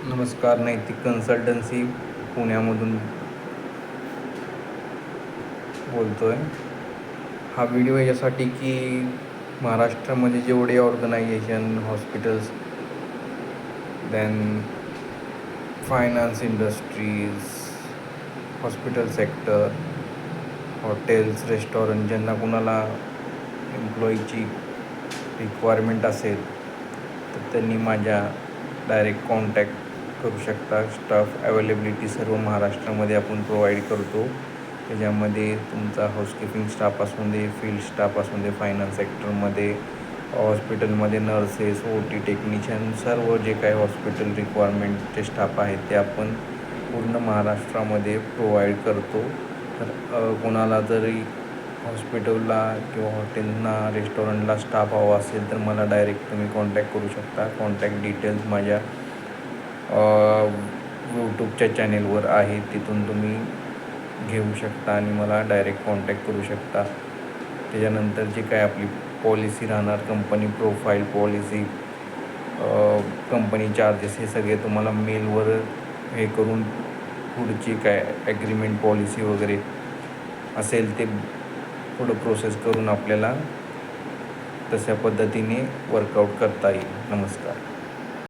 नमस्कार. नैतिक कन्सल्टन्सी पुण्यामधून बोलतो आहे. हा व्हिडिओ यासाठी की महाराष्ट्रामध्ये जेवढे organisation, hospitals, then finance industries, hospital sector, hotels, restaurant, ज्यांना कुणाला एम्प्लॉईची रिक्वायरमेंट असेल तर त्यांनी माझ्या डायरेक्ट कॉन्टॅक्ट करू शकता. स्टाफ अवेलेबिलिटी सर्व महाराष्ट्रामध्ये आपण प्रोव्हाइड करतो. त्याच्यामध्ये तुमचा हाऊसकीपिंग स्टाफ असून दे, फील्ड स्टाफ असून दे, फायनान्स सेक्टरमध्ये, हॉस्पिटलमध्ये नर्सेस, OT टेक्निशियन, सर्व जे काही हॉस्पिटल रिक्वायरमेंटचे स्टाफ आहेत ते आपण पूर्ण महाराष्ट्रामध्ये प्रोव्हाइड करतो. तर कोणाला जरी हॉस्पिटलला किंवा हॉटेलना, रेस्टॉरंटला स्टाफ हवा असेल तर मला डायरेक्ट तुम्ही कॉन्टॅक्ट करू शकता. कॉन्टॅक्ट डिटेल्स माझ्या यूट्यूबच्या चॅनेलवर आहे, तिथून तुम्ही घेऊ शकता आणि मला डायरेक्ट कॉन्टॅक्ट करू शकता. त्याच्यानंतर जे काय आपली पॉलिसी राहणार, company profile policy, company charges, हे सगळे तुम्हाला मेलवर हे करून पुढची काय ॲग्रीमेंट, पॉलिसी वगैरे असेल ते पुढं प्रोसेस करून आपल्याला तशा पद्धतीने वर्कआउट करता येईल. नमस्कार.